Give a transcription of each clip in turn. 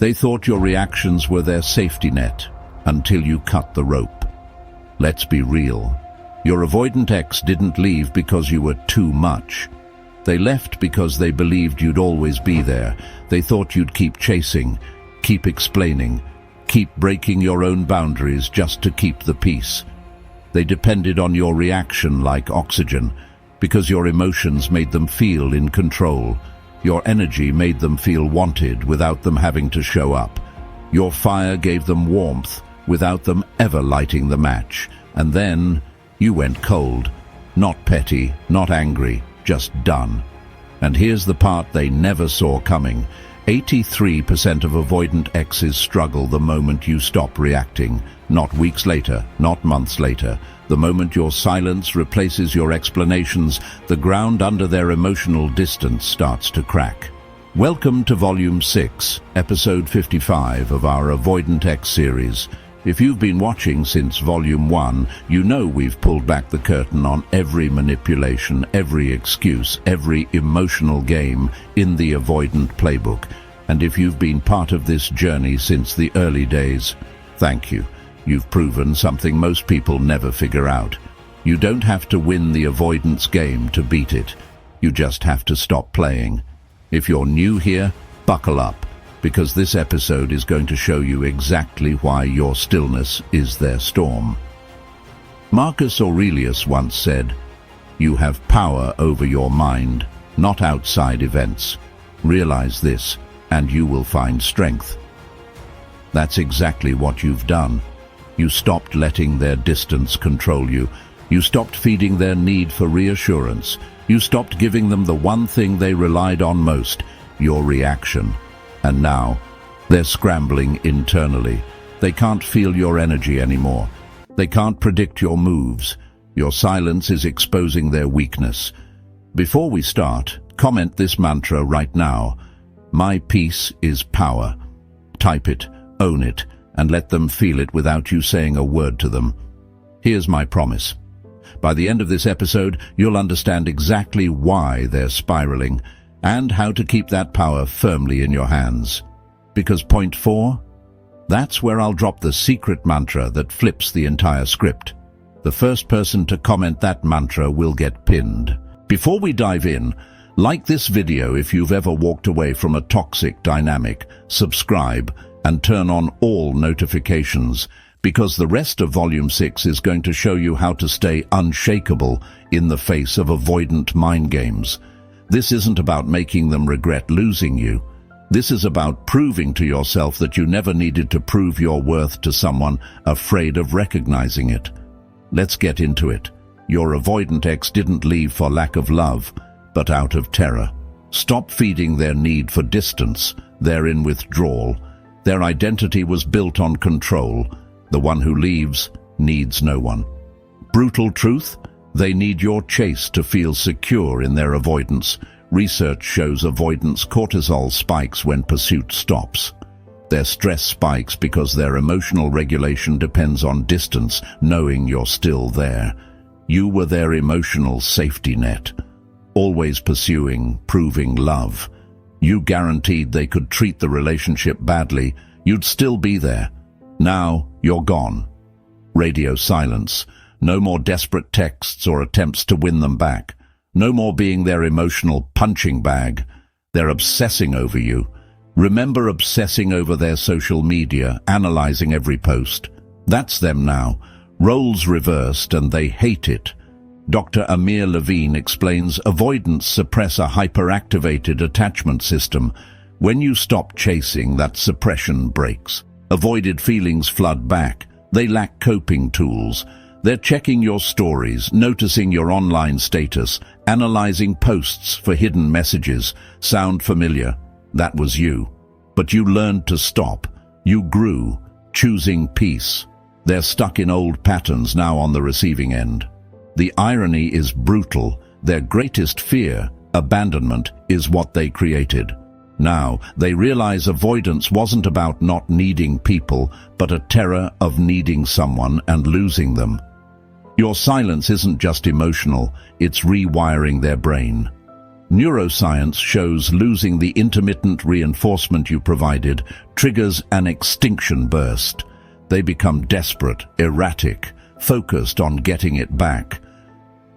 They thought your reactions were their safety net until you cut the rope. Let's be real. Your avoidant ex didn't leave because you were too much. They left because they believed you'd always be there. They thought you'd keep chasing, keep explaining, keep breaking your own boundaries just to keep the peace. They depended on your reaction like oxygen, because your emotions made them feel in control. Your energy made them feel wanted without them having to show up. Your fire gave them warmth without them ever lighting the match. And then you went cold. Not petty, not angry, just done. And here's the part they never saw coming. 83% of avoidant exes struggle the moment you stop reacting. Not weeks later, not months later. The moment your silence replaces your explanations, the ground under their emotional distance starts to crack. Welcome to Volume 6, Episode 55 of our Avoidant Ex series. If you've been watching since Volume 1, you know we've pulled back the curtain on every manipulation, every excuse, every emotional game in the avoidant playbook. And if you've been part of this journey since the early days, thank you. You've proven something most people never figure out. You don't have to win the avoidance game to beat it. You just have to stop playing. If you're new here, buckle up, because this episode is going to show you exactly why your stillness is their storm. Marcus Aurelius once said, "You have power over your mind, not outside events. Realize this, and you will find strength." That's exactly what you've done. You stopped letting their distance control you. You stopped feeding their need for reassurance. You stopped giving them the one thing they relied on most, your reaction. And now, they're scrambling internally. They can't feel your energy anymore. They can't predict your moves. Your silence is exposing their weakness. Before we start, comment this mantra right now. My peace is power. Type it, own it, and let them feel it without you saying a word to them. Here's my promise. By the end of this episode, you'll understand exactly why they're spiraling and how to keep that power firmly in your hands. Because point 4, that's where I'll drop the secret mantra that flips the entire script. The first person to comment that mantra will get pinned. Before we dive in, like this video if you've ever walked away from a toxic dynamic, subscribe, and turn on all notifications, because the rest of Volume 6 is going to show you how to stay unshakable in the face of avoidant mind games. This isn't about making them regret losing you. This is about proving to yourself that you never needed to prove your worth to someone afraid of recognizing it. Let's get into it. Your avoidant ex didn't leave for lack of love, but out of terror. Stop feeding their need for distance. They're in withdrawal. Their identity was built on control. The one who leaves needs no one. Brutal truth? They need your chase to feel secure in their avoidance. Research shows avoidance cortisol spikes when pursuit stops. Their stress spikes because their emotional regulation depends on distance, knowing you're still there. You were their emotional safety net, always pursuing, proving love. You guaranteed they could treat the relationship badly, you'd still be there. Now, you're gone. Radio silence. No more desperate texts or attempts to win them back. No more being their emotional punching bag. They're obsessing over you. Remember obsessing over their social media, analyzing every post. That's them now. Roles reversed and they hate it. Dr. Amir Levine explains avoidants suppress a hyperactivated attachment system. When you stop chasing, that suppression breaks. Avoided feelings flood back. They lack coping tools. They're checking your stories, noticing your online status, analyzing posts for hidden messages. Sound familiar? That was you. But you learned to stop. You grew, choosing peace. They're stuck in old patterns now on the receiving end. The irony is brutal. Their greatest fear, abandonment, is what they created. Now, they realize avoidance wasn't about not needing people, but a terror of needing someone and losing them. Your silence isn't just emotional, it's rewiring their brain. Neuroscience shows losing the intermittent reinforcement you provided triggers an extinction burst. They become desperate, erratic, focused on getting it back.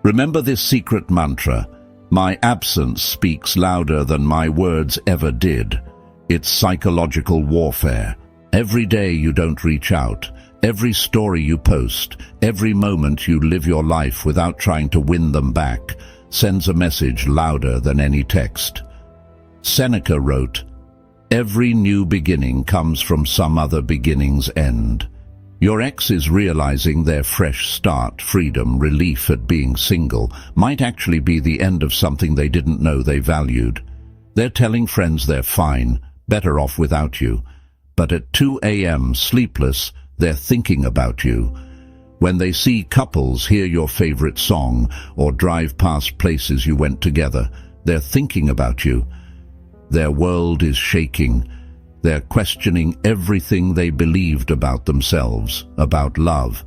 Remember this secret mantra: my absence speaks louder than my words ever did. It's psychological warfare. Every day you don't reach out, every story you post, every moment you live your life without trying to win them back, sends a message louder than any text. Seneca wrote, "Every new beginning comes from some other beginning's end." Your ex is realizing their fresh start, freedom, relief at being single might actually be the end of something they didn't know they valued. They're telling friends they're fine, better off without you. But at 2 a.m. sleepless, they're thinking about you. When they see couples hear your favorite song or drive past places you went together, they're thinking about you. Their world is shaking. They're questioning everything they believed about themselves, about love.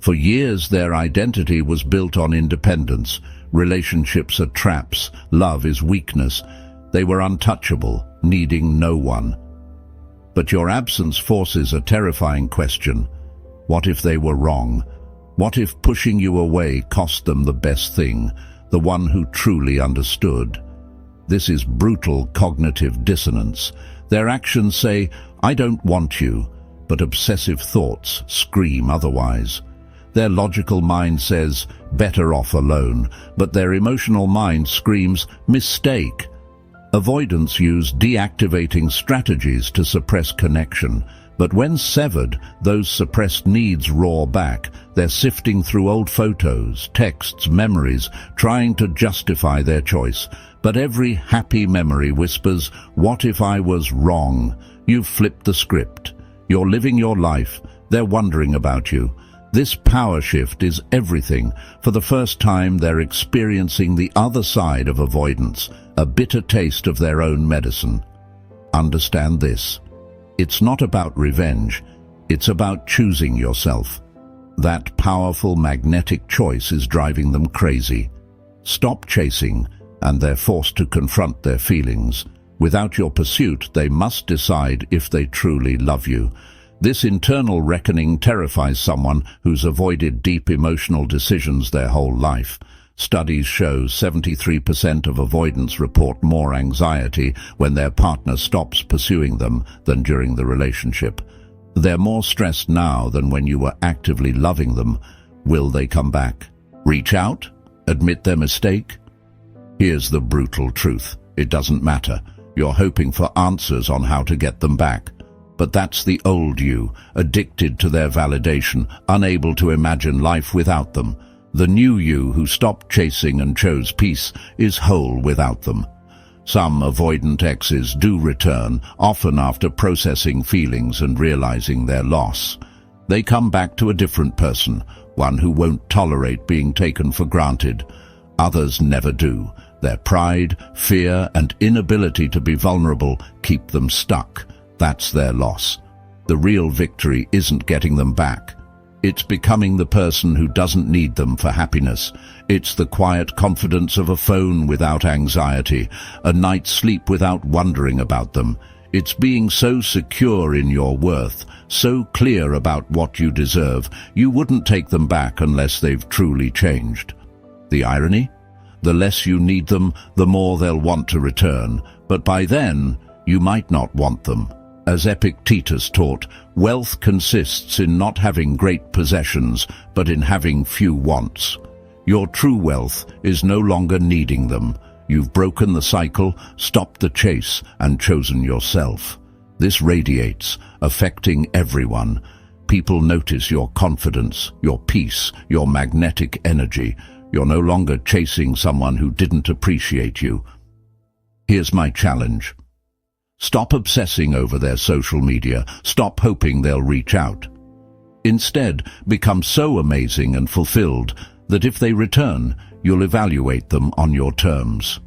For years, their identity was built on independence. Relationships are traps. Love is weakness. They were untouchable, needing no one. But your absence forces a terrifying question. What if they were wrong? What if pushing you away cost them the best thing, the one who truly understood? This is brutal cognitive dissonance. Their actions say, "I don't want you," but obsessive thoughts scream otherwise. Their logical mind says, "Better off alone," but their emotional mind screams, "Mistake." Avoidants use deactivating strategies to suppress connection. But when severed, those suppressed needs roar back. They're sifting through old photos, texts, memories, trying to justify their choice. But every happy memory whispers, "What if I was wrong?" You've flipped the script. You're living your life. They're wondering about you. This power shift is everything. For the first time, they're experiencing the other side of avoidance, a bitter taste of their own medicine. Understand this. It's not about revenge, it's about choosing yourself. That powerful magnetic choice is driving them crazy. Stop chasing, and they're forced to confront their feelings. Without your pursuit, they must decide if they truly love you. This internal reckoning terrifies someone who's avoided deep emotional decisions their whole life. Studies show 73% of avoidants report more anxiety when their partner stops pursuing them than during the relationship. They're more stressed now than when you were actively loving them. Will they come back? Reach out? Admit their mistake? Here's the brutal truth. It doesn't matter. You're hoping for answers on how to get them back. But that's the old you, addicted to their validation, unable to imagine life without them. The new you, who stopped chasing and chose peace, is whole without them. Some avoidant exes do return, often after processing feelings and realizing their loss. They come back to a different person, one who won't tolerate being taken for granted. Others never do. Their pride, fear, and inability to be vulnerable keep them stuck. That's their loss. The real victory isn't getting them back. It's becoming the person who doesn't need them for happiness. It's the quiet confidence of a phone without anxiety, a night's sleep without wondering about them. It's being so secure in your worth, so clear about what you deserve, you wouldn't take them back unless they've truly changed. The irony? The less you need them, the more they'll want to return. But by then, you might not want them. As Epictetus taught, wealth consists in not having great possessions, but in having few wants. Your true wealth is no longer needing them. You've broken the cycle, stopped the chase, and chosen yourself. This radiates, affecting everyone. People notice your confidence, your peace, your magnetic energy. You're no longer chasing someone who didn't appreciate you. Here's my challenge. Stop obsessing over their social media. Stop hoping they'll reach out. Instead, become so amazing and fulfilled that if they return, you'll evaluate them on your terms.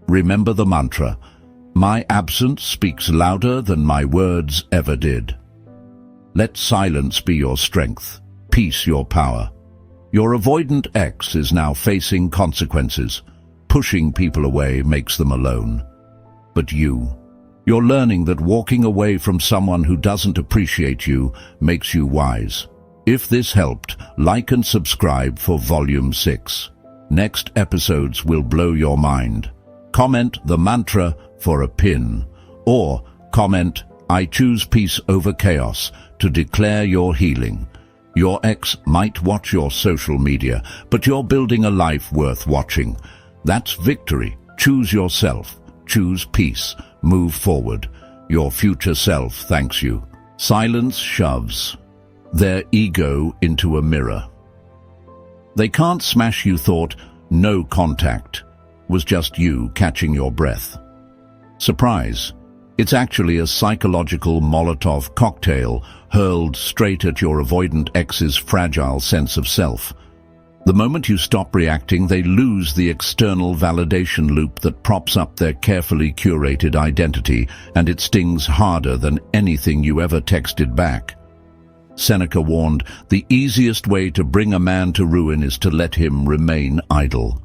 Remember the mantra, "My absence speaks louder than my words ever did." Let silence be your strength, peace your power. Your avoidant ex is now facing consequences. pushing people away makes them alone. But you're learning that walking away from someone who doesn't appreciate you makes you wise. If this helped, like and subscribe for Volume 6. Next episodes will blow your mind. Comment the mantra for a pin, or comment, "I choose peace over chaos," to declare your healing. Your ex might watch your social media, but you're building a life worth watching. That's victory. Choose yourself. Choose peace. Move forward. Your future self thanks you. Silence shoves their ego into a mirror. They can't smash you thought no contact was just you catching your breath. Surprise. It's actually a psychological Molotov cocktail hurled straight at your avoidant ex's fragile sense of self. The moment you stop reacting, they lose the external validation loop that props up their carefully curated identity, and it stings harder than anything you ever texted back. Seneca warned, the easiest way to bring a man to ruin is to let him remain idle.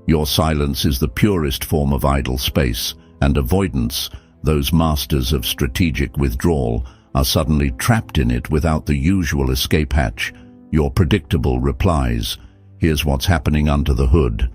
Your silence is the purest form of idle space, and avoidance, those masters of strategic withdrawal, are suddenly trapped in it without the usual escape hatch. Your predictable replies, "Here's what's happening under the hood."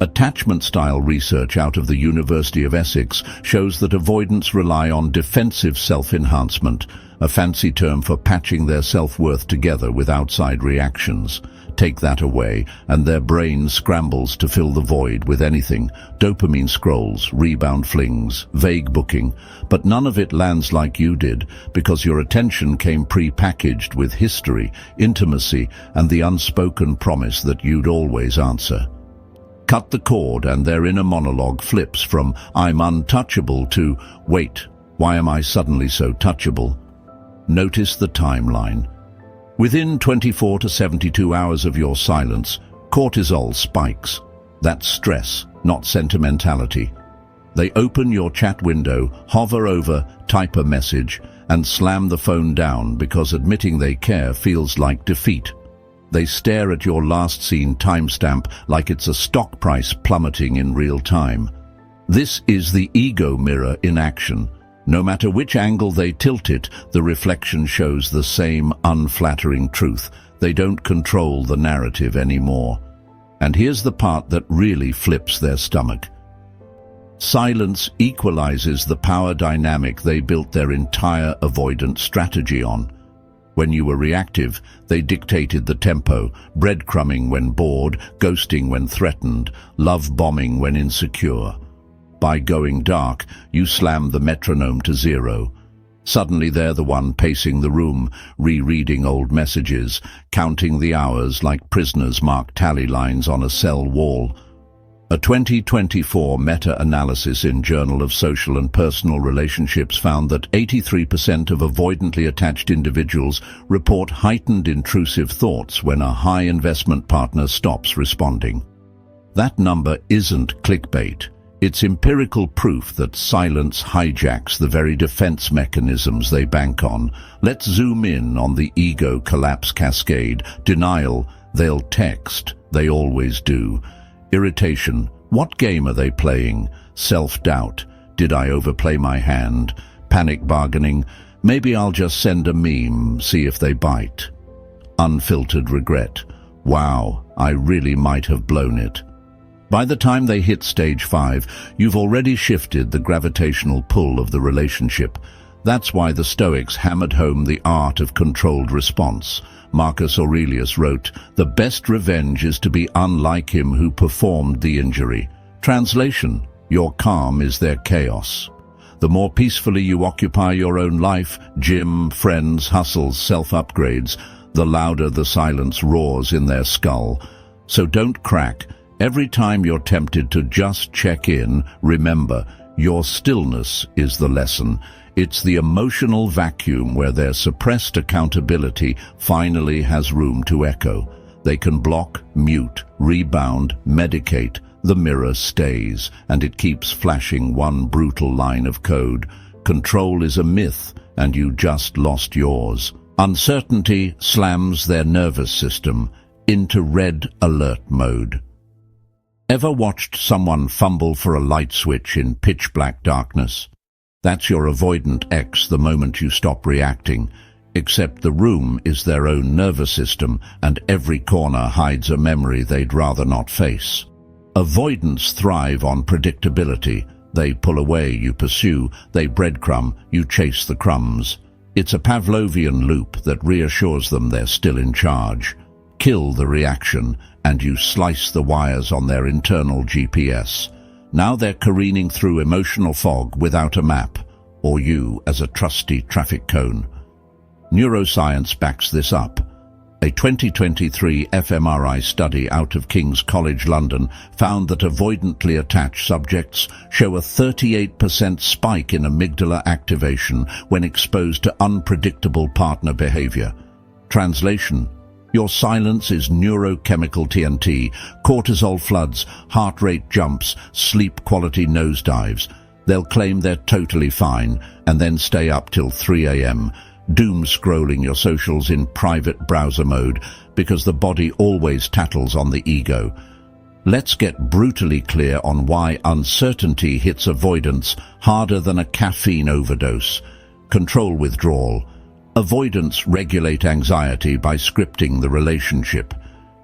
Attachment-style research out of the University of Essex shows that avoidants rely on defensive self-enhancement, a fancy term for patching their self-worth together with outside reactions. Take that away, and their brain scrambles to fill the void with anything: dopamine scrolls, rebound flings, vague booking. But none of it lands like you did, because your attention came pre-packaged with history, intimacy, and the unspoken promise that you'd always answer. Cut the cord and their inner monologue flips from "I'm untouchable" to "Wait, why am I suddenly so touchable?" Notice the timeline. Within 24 to 72 hours of your silence, cortisol spikes. That's stress, not sentimentality. They open your chat window, hover over, type a message, and slam the phone down because admitting they care feels like defeat. They stare at your last seen timestamp like it's a stock price plummeting in real time. This is the ego mirror in action. No matter which angle they tilt it, the reflection shows the same unflattering truth. They don't control the narrative anymore. And here's the part that really flips their stomach. Silence equalizes the power dynamic they built their entire avoidant strategy on. When you were reactive, they dictated the tempo, breadcrumbing when bored, ghosting when threatened, love bombing when insecure. By going dark, you slam the metronome to zero. Suddenly they're the one pacing the room, rereading old messages, counting the hours like prisoners mark tally lines on a cell wall. A 2024 meta-analysis in Journal of Social and Personal Relationships found that 83% of avoidantly attached individuals report heightened intrusive thoughts when a high-investment partner stops responding. That number isn't clickbait. It's empirical proof that silence hijacks the very defense mechanisms they bank on. Let's zoom in on the ego collapse cascade. Denial, they'll text, they always do. Irritation, what game are they playing? Self-doubt, did I overplay my hand? Panic bargaining, maybe I'll just send a meme, see if they bite. Unfiltered regret, wow, I really might have blown it. By the time they hit stage 5, you've already shifted the gravitational pull of the relationship. That's why the Stoics hammered home the art of controlled response. Marcus Aurelius wrote, "The best revenge is to be unlike him who performed the injury." Translation, your calm is their chaos. The more peacefully you occupy your own life, gym, friends, hustles, self-upgrades, the louder the silence roars in their skull. So don't crack. Every time you're tempted to just check in, remember, your stillness is the lesson. It's the emotional vacuum where their suppressed accountability finally has room to echo. They can block, mute, rebound, medicate. The mirror stays, and it keeps flashing one brutal line of code. Control is a myth, and you just lost yours. Uncertainty slams their nervous system into red alert mode. Ever watched someone fumble for a light switch in pitch-black darkness? That's your avoidant ex the moment you stop reacting, except the room is their own nervous system and every corner hides a memory they'd rather not face. Avoidants thrive on predictability. They pull away, you pursue. They breadcrumb, you chase the crumbs. It's a Pavlovian loop that reassures them they're still in charge. Kill the reaction, and you slice the wires on their internal GPS. Now they're careening through emotional fog without a map, or you as a trusty traffic cone. Neuroscience backs this up. A 2023 fMRI study out of King's College London found that avoidantly attached subjects show a 38% spike in amygdala activation when exposed to unpredictable partner behavior. Translation: your silence is neurochemical TNT, cortisol floods, heart rate jumps, sleep quality nosedives. They'll claim they're totally fine and then stay up till 3 a.m., doom scrolling your socials in private browser mode because the body always tattles on the ego. Let's get brutally clear on why uncertainty hits avoidance harder than a caffeine overdose. Control withdrawal. Avoidants regulate anxiety by scripting the relationship.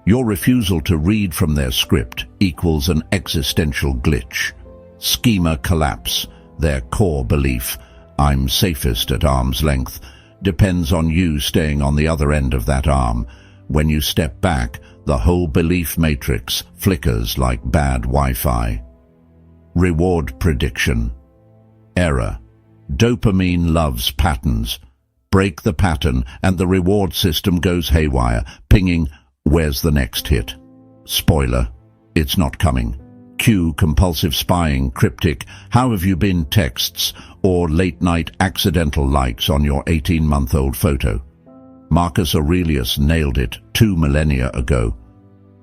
Your refusal to read from their script equals an existential glitch. Schema collapse. Their core belief, "I'm safest at arm's length," depends on you staying on the other end of that arm. When you step back, the whole belief matrix flickers like bad Wi-Fi. Reward prediction. Error. Dopamine loves patterns. Break the pattern and the reward system goes haywire, pinging, "Where's the next hit?" Spoiler, it's not coming. Cue compulsive spying, cryptic "How have you been?" texts, or late-night accidental likes on your 18-month-old photo. Marcus Aurelius nailed it 2 millennia ago.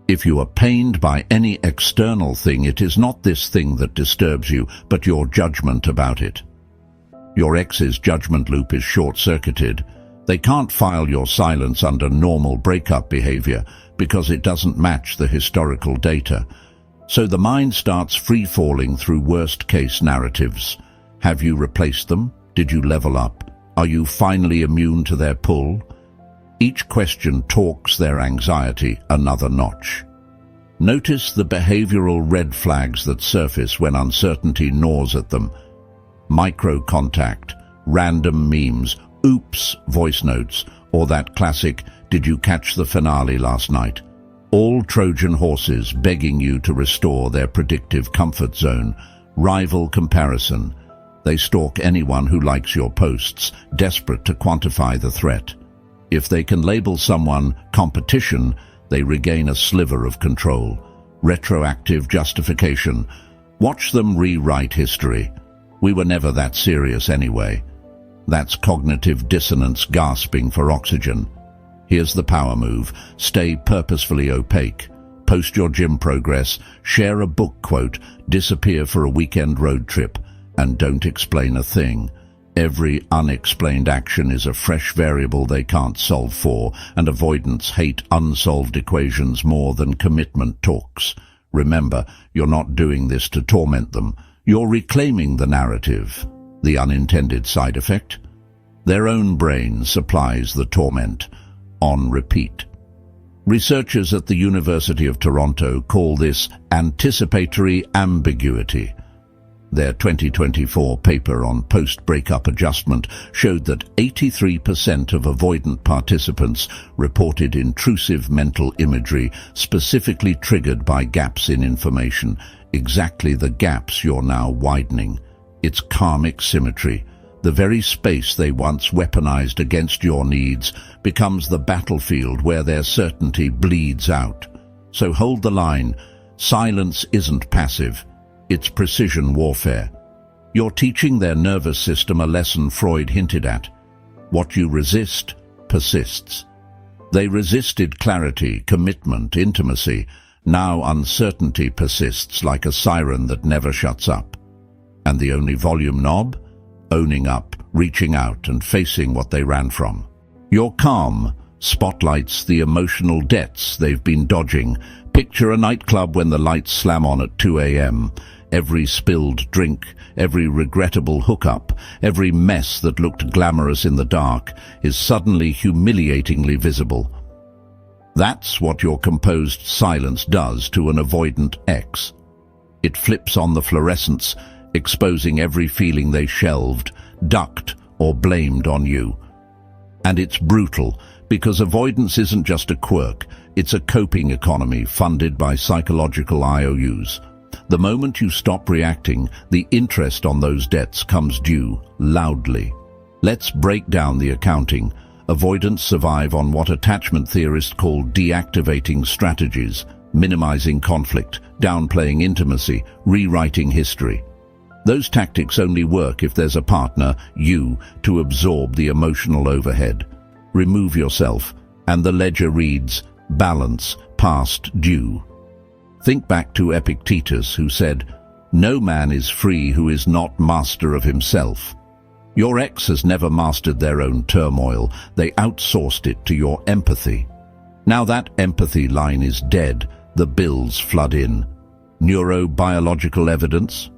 If you are pained by any external thing, it is not this thing that disturbs you, but your judgment about it. Your ex's judgment loop is short-circuited. They can't file your silence under normal breakup behavior because it doesn't match the historical data. So the mind starts free-falling through worst-case narratives. Have you replaced them? Did you level up? Are you finally immune to their pull? Each question talks their anxiety another notch. Notice the behavioral red flags that surface when uncertainty gnaws at them. Micro-contact, random memes, oops voice notes, or that classic "Did you catch the finale last night?" All Trojan horses begging you to restore their predictive comfort zone. Rival comparison. They stalk anyone who likes your posts, desperate to quantify the threat. If they can label someone competition, they regain a sliver of control. Retroactive justification. Watch them rewrite history. "We were never that serious anyway." That's cognitive dissonance gasping for oxygen. Here's the power move. Stay purposefully opaque. Post your gym progress, share a book quote, disappear for a weekend road trip, and don't explain a thing. Every unexplained action is a fresh variable they can't solve for, and avoidants hate unsolved equations more than commitment talks. Remember, you're not doing this to torment them. You're reclaiming the narrative. The unintended side effect? Their own brain supplies the torment. On repeat. Researchers at the University of Toronto call this anticipatory ambiguity. Their 2024 paper on post-breakup adjustment showed that 83% of avoidant participants reported intrusive mental imagery specifically triggered by gaps in information, exactly the gaps you're now widening. It's karmic symmetry. The very space they once weaponized against your needs becomes the battlefield where their certainty bleeds out. So hold the line. Silence isn't passive. It's precision warfare. You're teaching their nervous system a lesson Freud hinted at. What you resist persists. They resisted clarity, commitment, intimacy. Now uncertainty persists like a siren that never shuts up. And the only volume knob? Owning up, reaching out, and facing what they ran from. Your calm spotlights the emotional debts they've been dodging, Picture a nightclub when the lights slam on at 2 a.m. Every spilled drink, every regrettable hookup, every mess that looked glamorous in the dark is suddenly humiliatingly visible. That's what your composed silence does to an avoidant ex. It flips on the fluorescence, exposing every feeling they shelved, ducked, or blamed on you. And it's brutal, because avoidance isn't just a quirk, it's a coping economy funded by psychological IOUs. The moment you stop reacting, the interest on those debts comes due, loudly. Let's break down the accounting. Avoidants survive on what attachment theorists call deactivating strategies, minimizing conflict, downplaying intimacy, rewriting history. Those tactics only work if there's a partner, you, to absorb the emotional overhead. Remove yourself, and the ledger reads, balance, past due. Think back to Epictetus, who said, "No man is free who is not master of himself." Your ex has never mastered their own turmoil. They outsourced it to your empathy. Now that empathy line is dead, the bills flood in. Neurobiological evidence?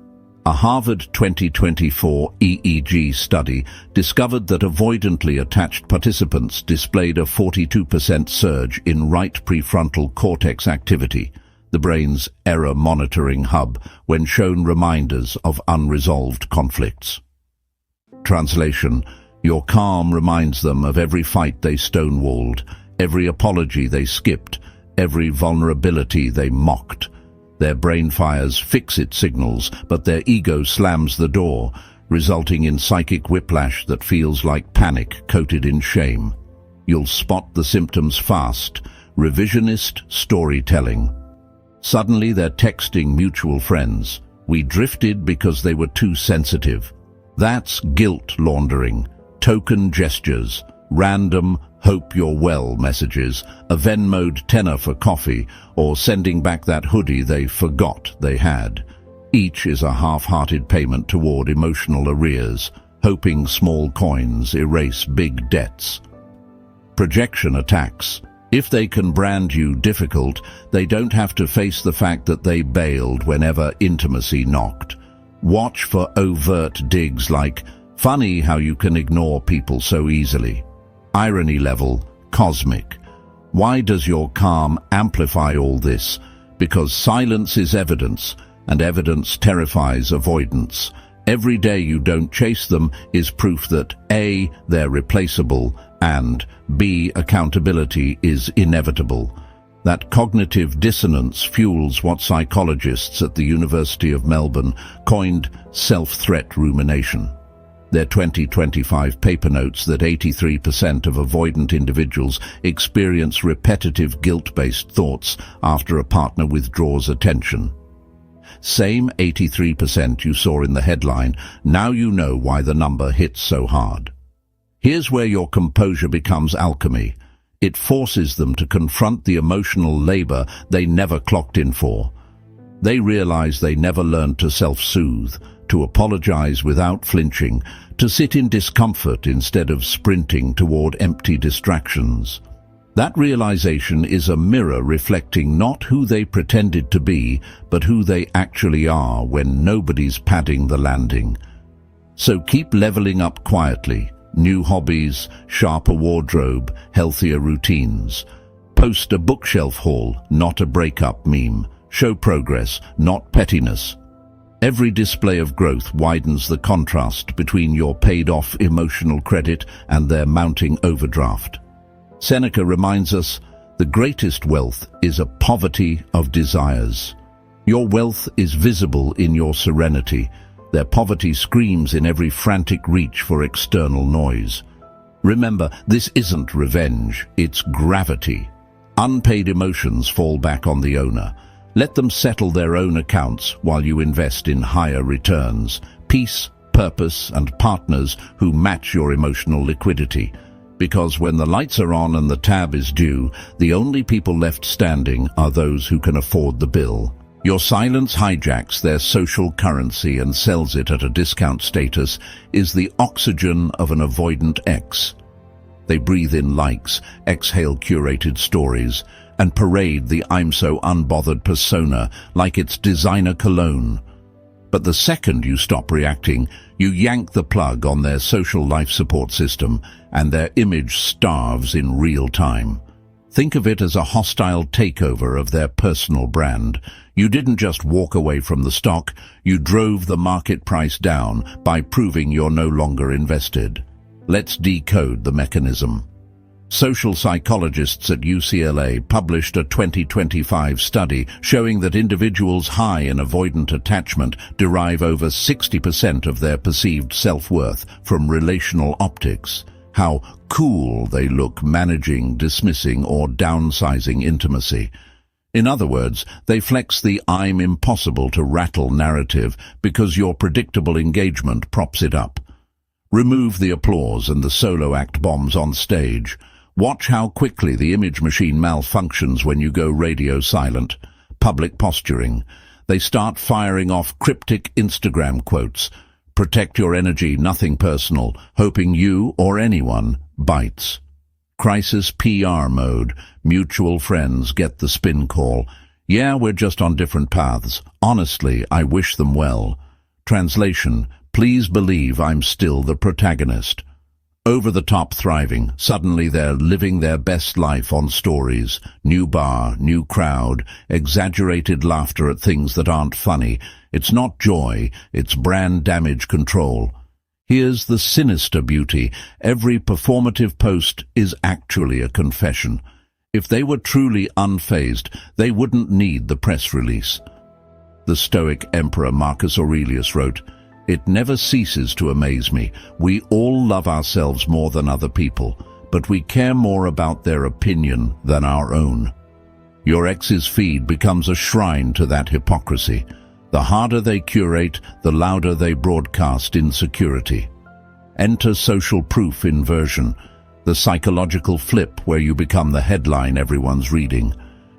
A Harvard 2024 EEG study discovered that avoidantly attached participants displayed a 42% surge in right prefrontal cortex activity, the brain's error monitoring hub, when shown reminders of unresolved conflicts. Translation: your calm reminds them of every fight they stonewalled, every apology they skipped, every vulnerability they mocked. Their brain fires fix-it signals, but their ego slams the door, resulting in psychic whiplash that feels like panic coated in shame. You'll spot the symptoms fast: revisionist storytelling. Suddenly they're texting mutual friends. "We drifted because they were too sensitive." That's guilt laundering, token gestures, random "hope you're well" messages, a Venmo'd tenner for coffee, or sending back that hoodie they forgot they had. Each is a half-hearted payment toward emotional arrears, hoping small coins erase big debts. Projection attacks. If they can brand you difficult, they don't have to face the fact that they bailed whenever intimacy knocked. Watch for overt digs like, "Funny how you can ignore people so easily." Irony level, cosmic. Why does your calm amplify all this? Because silence is evidence, and evidence terrifies avoidance. Every day you don't chase them is proof that A, they're replaceable, and B, accountability is inevitable. That cognitive dissonance fuels what psychologists at the University of Melbourne coined self-threat rumination. Their 2025 paper notes that 83% of avoidant individuals experience repetitive guilt-based thoughts after a partner withdraws attention. Same 83% you saw in the headline, now you know why the number hits so hard. Here's where your composure becomes alchemy. It forces them to confront the emotional labor they never clocked in for. They realize they never learned to self-soothe, to apologize without flinching, to sit in discomfort instead of sprinting toward empty distractions. That realization is a mirror reflecting not who they pretended to be, but who they actually are when nobody's padding the landing. So keep leveling up quietly. New hobbies, sharper wardrobe, healthier routines. Post a bookshelf haul, not a breakup meme. Show progress, not pettiness. Every display of growth widens the contrast between your paid-off emotional credit and their mounting overdraft. Seneca reminds us, the greatest wealth is a poverty of desires. Your wealth is visible in your serenity. Their poverty screams in every frantic reach for external noise. Remember, this isn't revenge, it's gravity. Unpaid emotions fall back on the owner. Let them settle their own accounts while you invest in higher returns, peace, purpose, and partners who match your emotional liquidity. Because when the lights are on and the tab is due, the only people left standing are those who can afford the bill. Your silence hijacks their social currency and sells it at a discount status is the oxygen of an avoidant ex. They breathe in likes, exhale curated stories, and parade the "I'm so unbothered" persona like it's designer cologne. But the second you stop reacting, you yank the plug on their social life support system, and their image starves in real time. Think of it as a hostile takeover of their personal brand. You didn't just walk away from the stock, you drove the market price down by proving you're no longer invested. Let's decode the mechanism. Social psychologists at UCLA published a 2025 study showing that individuals high in avoidant attachment derive over 60% of their perceived self-worth from relational optics. How cool they look managing, dismissing, or downsizing intimacy. In other words, they flex the "I'm impossible to rattle" narrative because your predictable engagement props it up. Remove the applause and the solo act bombs on stage. Watch how quickly the image machine malfunctions when you go radio silent. Public posturing. They start firing off cryptic Instagram quotes. Protect your energy, nothing personal, hoping you or anyone bites. Crisis PR mode. Mutual friends get the spin call. Yeah, we're just on different paths. Honestly, I wish them well. Translation. Please believe I'm still the protagonist. Over-the-top thriving. Suddenly they're living their best life on stories. New bar, new crowd, exaggerated laughter at things that aren't funny. It's not joy, it's brand damage control. Here's the sinister beauty. Every performative post is actually a confession. If they were truly unfazed, they wouldn't need the press release. The Stoic Emperor Marcus Aurelius wrote, "It never ceases to amaze me. We all love ourselves more than other people, but we care more about their opinion than our own." Your ex's feed becomes a shrine to that hypocrisy. The harder they curate, the louder they broadcast insecurity. Enter social proof inversion, the psychological flip where you become the headline everyone's reading.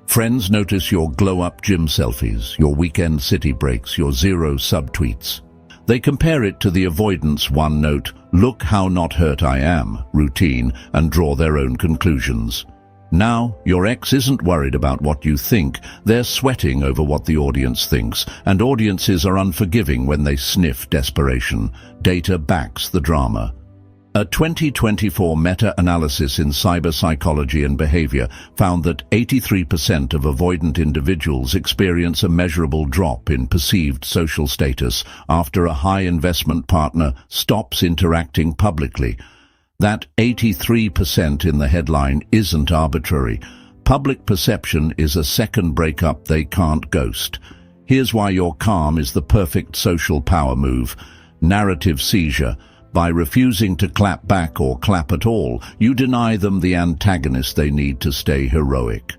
Friends notice your glow-up gym selfies, your weekend city breaks, your zero subtweets. They compare it to the avoidance one-note, "Look how not hurt I am" routine and draw their own conclusions. Now, your ex isn't worried about what you think, they're sweating over what the audience thinks, and audiences are unforgiving when they sniff desperation. Data backs the drama. A 2024 meta-analysis in cyber psychology and behavior found that 83% of avoidant individuals experience a measurable drop in perceived social status after a high-investment partner stops interacting publicly. That 83% in the headline isn't arbitrary. Public perception is a second breakup they can't ghost. Here's why your calm is the perfect social power move. Narrative seizure. By refusing to clap back or clap at all, you deny them the antagonist they need to stay heroic.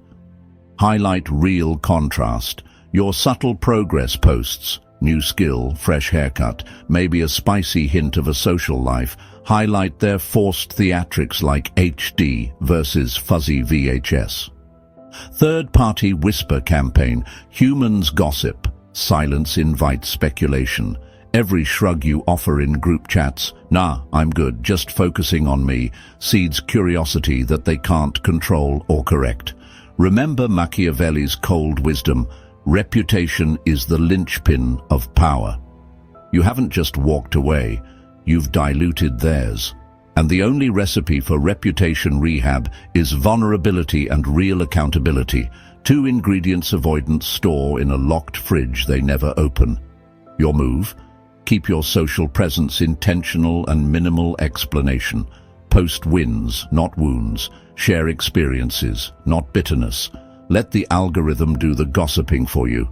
Highlight real contrast. Your subtle progress posts, new skill, fresh haircut, maybe a spicy hint of a social life, highlight their forced theatrics like HD versus fuzzy VHS. Third-party whisper campaign. Humans gossip. Silence invites speculation. Every shrug you offer in group chats, "Nah, I'm good, just focusing on me," seeds curiosity that they can't control or correct. Remember Machiavelli's cold wisdom. Reputation is the linchpin of power. You haven't just walked away, you've diluted theirs. And the only recipe for reputation rehab is vulnerability and real accountability. Two ingredients avoidance store in a locked fridge they never open. Your move? Keep your social presence intentional and minimal explanation. Post wins, not wounds. Share experiences, not bitterness. Let the algorithm do the gossiping for you.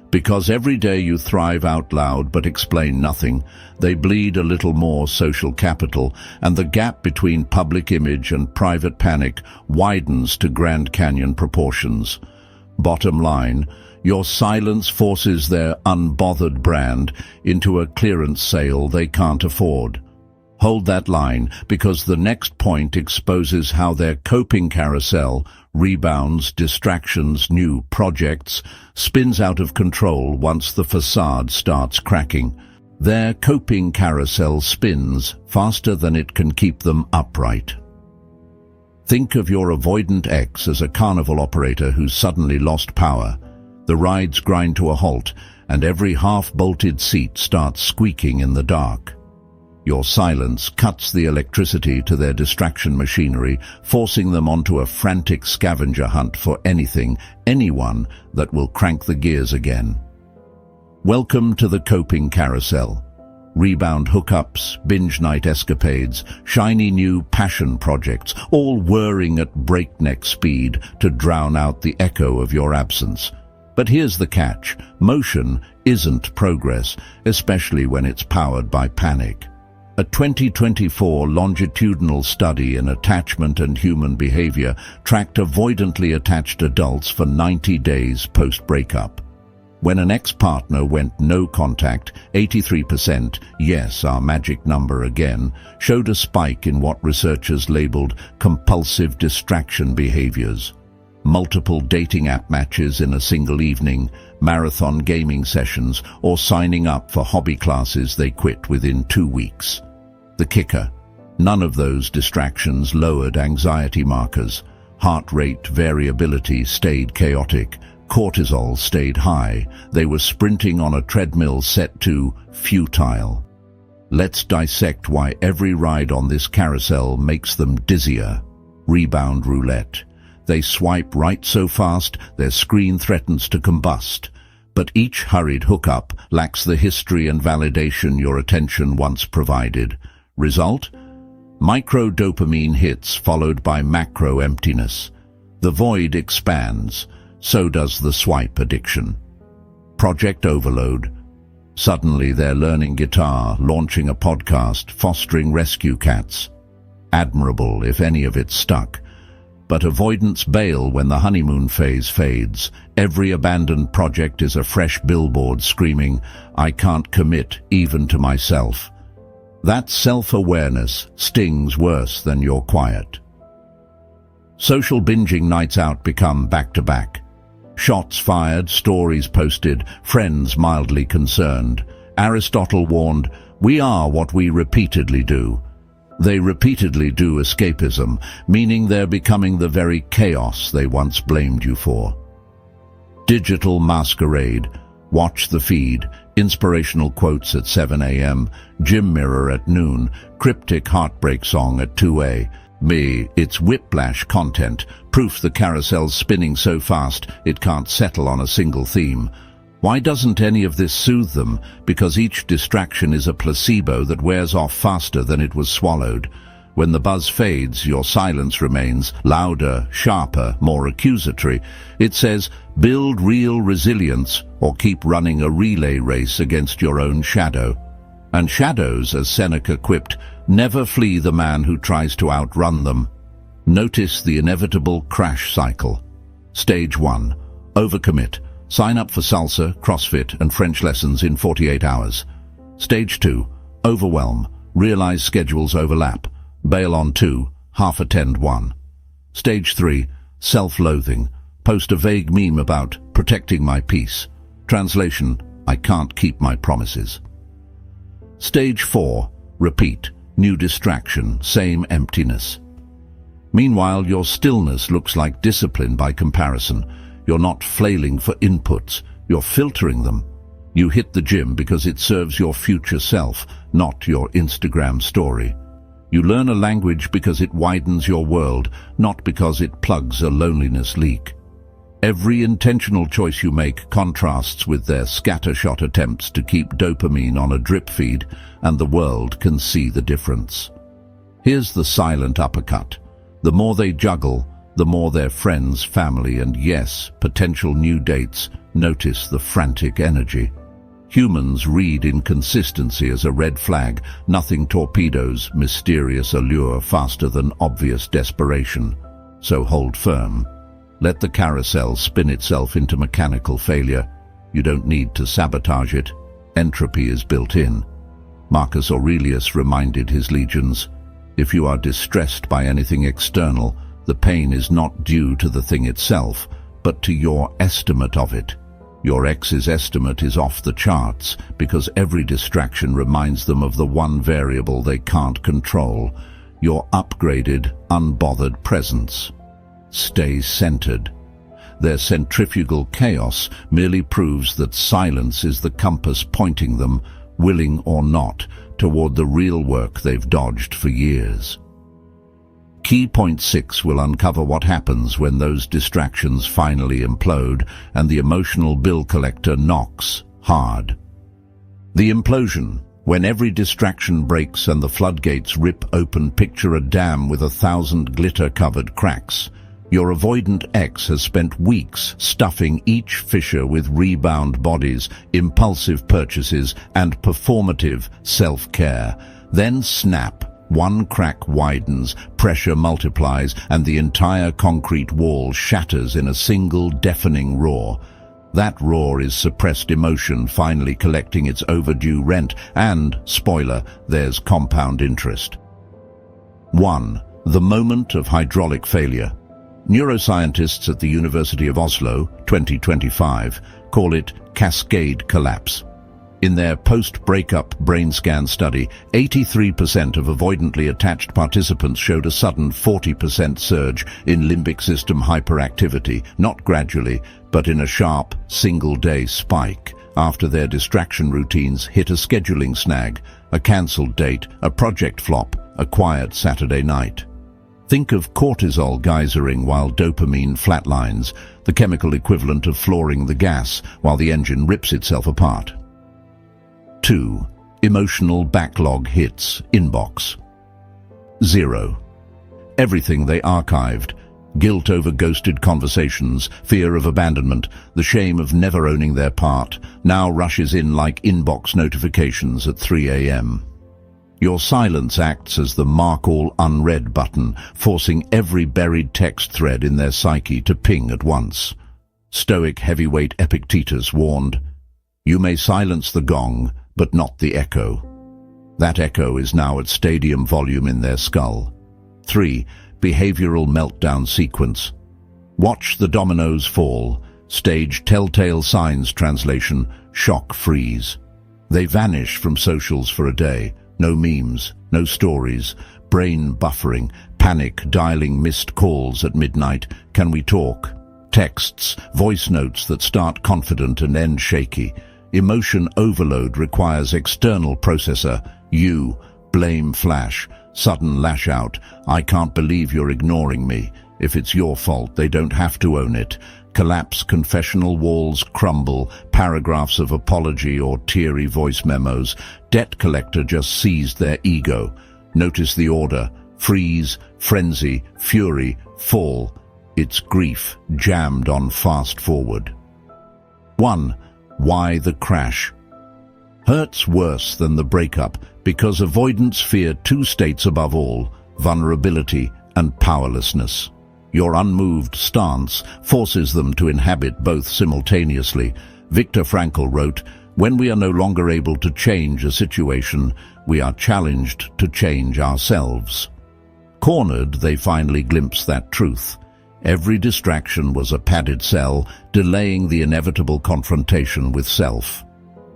Because every day you thrive out loud but explain nothing, they bleed a little more social capital, and the gap between public image and private panic widens to Grand Canyon proportions. Bottom line, your silence forces their unbothered brand into a clearance sale they can't afford. Hold that line, because the next point exposes how their coping carousel, rebounds, distractions, new projects, spins out of control once the facade starts cracking. Their coping carousel spins faster than it can keep them upright. Think of your avoidant ex as a carnival operator who's suddenly lost power. The rides grind to a halt, and every half-bolted seat starts squeaking in the dark. Your silence cuts the electricity to their distraction machinery, forcing them onto a frantic scavenger hunt for anything, anyone that will crank the gears again. Welcome to the coping carousel. Rebound hookups, binge night escapades, shiny new passion projects, all whirring at breakneck speed to drown out the echo of your absence. But here's the catch: motion isn't progress, especially when it's powered by panic. A 2024 longitudinal study in attachment and human behavior tracked avoidantly attached adults for 90 days post-breakup. When an ex-partner went no contact, 83%, yes, our magic number again, showed a spike in what researchers labeled compulsive distraction behaviors. Multiple dating app matches in a single evening, marathon gaming sessions, or signing up for hobby classes they quit within 2 weeks. The kicker: none of those distractions lowered anxiety markers. Heart rate variability stayed chaotic. Cortisol stayed high. They were sprinting on a treadmill set to futile. Let's dissect why every ride on this carousel makes them dizzier. Rebound roulette. They swipe right so fast, their screen threatens to combust. But each hurried hookup lacks the history and validation your attention once provided. Result? Micro-dopamine hits followed by macro-emptiness. The void expands. So does the swipe addiction. Project overload. Suddenly they're learning guitar, launching a podcast, fostering rescue cats. Admirable if any of it stuck. But avoidance bail when the honeymoon phase fades. Every abandoned project is a fresh billboard screaming, "I can't commit even to myself." That self-awareness stings worse than your quiet. Social binging nights out become back-to-back. Shots fired, stories posted, friends mildly concerned. Aristotle warned, "We are what we repeatedly do." They repeatedly do escapism, meaning they're becoming the very chaos they once blamed you for. Digital masquerade. Watch the feed. Inspirational quotes at 7 a.m., gym mirror at noon, cryptic heartbreak song at 2 a.m. It's whiplash content, proof the carousel's spinning so fast it can't settle on a single theme. Why doesn't any of this soothe them? Because each distraction is a placebo that wears off faster than it was swallowed. When the buzz fades, your silence remains, louder, sharper, more accusatory. It says, build real resilience or keep running a relay race against your own shadow. And shadows, as Seneca quipped, never flee the man who tries to outrun them. Notice the inevitable crash cycle. Stage 1. Overcommit. Sign up for salsa, CrossFit, and French lessons in 48 hours. Stage 2. Overwhelm. Realize schedules overlap. Bail on 2, half attend 1. Stage 3. Self-loathing. Post a vague meme about protecting my peace. Translation: I can't keep my promises. Stage 4. Repeat. New distraction, same emptiness. Meanwhile, your stillness looks like discipline by comparison. You're not flailing for inputs, you're filtering them. You hit the gym because it serves your future self, not your Instagram story. You learn a language because it widens your world, not because it plugs a loneliness leak. Every intentional choice you make contrasts with their scattershot attempts to keep dopamine on a drip feed, and the world can see the difference. Here's the silent uppercut. The more they juggle, the more their friends, family, and yes, potential new dates notice the frantic energy. Humans read inconsistency as a red flag, nothing torpedoes mysterious allure faster than obvious desperation. So hold firm. Let the carousel spin itself into mechanical failure. You don't need to sabotage it. Entropy is built in. Marcus Aurelius reminded his legions, if you are distressed by anything external, the pain is not due to the thing itself, but to your estimate of it. Your ex's estimate is off the charts because every distraction reminds them of the one variable they can't control. your upgraded, unbothered presence. Stay centered. Their centrifugal chaos merely proves that silence is the compass pointing them, willing or not, toward the real work they've dodged for years. Key point 6 will uncover what happens when those distractions finally implode and the emotional bill collector knocks hard. The implosion, when every distraction breaks and the floodgates rip open. Picture a dam with 1,000 glitter-covered cracks. Your avoidant ex has spent weeks stuffing each fissure with rebound bodies, impulsive purchases, and performative self-care. Then snap. One crack widens, pressure multiplies, and the entire concrete wall shatters in a single deafening roar. That roar is suppressed emotion finally collecting its overdue rent, and, spoiler, there's compound interest. 1. The moment of hydraulic failure. Neuroscientists at the University of Oslo, 2025, call it cascade collapse. In their post-breakup brain scan study, 83% of avoidantly attached participants showed a sudden 40% surge in limbic system hyperactivity, not gradually, but in a sharp, single-day spike, after their distraction routines hit a scheduling snag, a cancelled date, a project flop, a quiet Saturday night. Think of cortisol geysering while dopamine flatlines, the chemical equivalent of flooring the gas while the engine rips itself apart. 2. Emotional backlog hits inbox. 0. Everything they archived. Guilt over ghosted conversations, fear of abandonment, the shame of never owning their part, now rushes in like inbox notifications at 3 a.m. Your silence acts as the mark all unread button, forcing every buried text thread in their psyche to ping at once. Stoic heavyweight Epictetus warned, "You may silence the gong, but not the echo." That echo is now at stadium volume in their skull. 3. Behavioral meltdown sequence. Watch the dominoes fall. Stage telltale signs translation, shock freeze. They vanish from socials for a day. No memes, no stories, brain buffering, panic dialing missed calls at midnight. Can we talk? Texts, voice notes that start confident and end shaky. Emotion overload requires external processor. You, blame flash, sudden lash out. I can't believe you're ignoring me. If it's your fault, they don't have to own it. Collapse, confessional walls crumble, paragraphs of apology or teary voice memos. Debt collector just seized their ego. Notice the order: freeze, frenzy, fury, fall. It's grief jammed on fast forward. 1. Why the crash? Hurts worse than the breakup because avoidants fear two states above all: vulnerability and powerlessness. Your unmoved stance forces them to inhabit both simultaneously. Viktor Frankl wrote, "When we are no longer able to change a situation, we are challenged to change ourselves." Cornered, they finally glimpse that truth. Every distraction was a padded cell, delaying the inevitable confrontation with self.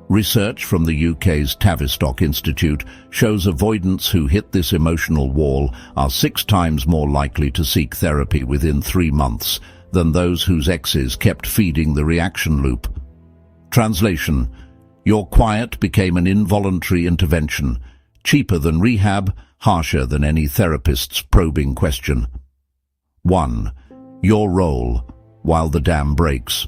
Research from the UK's Tavistock Institute shows avoidants who hit this emotional wall are 6 times more likely to seek therapy within 3 months than those whose exes kept feeding the reaction loop. Translation: your quiet became an involuntary intervention, cheaper than rehab, harsher than any therapist's probing question. 1. Your role while the dam breaks.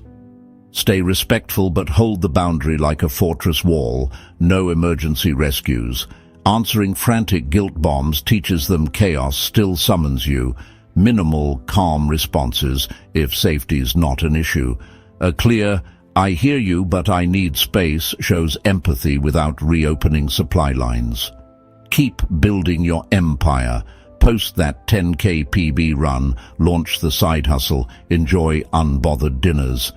Stay respectful but hold the boundary like a fortress wall. No emergency rescues. Answering frantic guilt bombs teaches them chaos still summons you. Minimal, calm responses if safety's not an issue. A clear, "I hear you but I need space" shows empathy without reopening supply lines. Keep building your empire. Post that 10K PB run, launch the side hustle, enjoy unbothered dinners.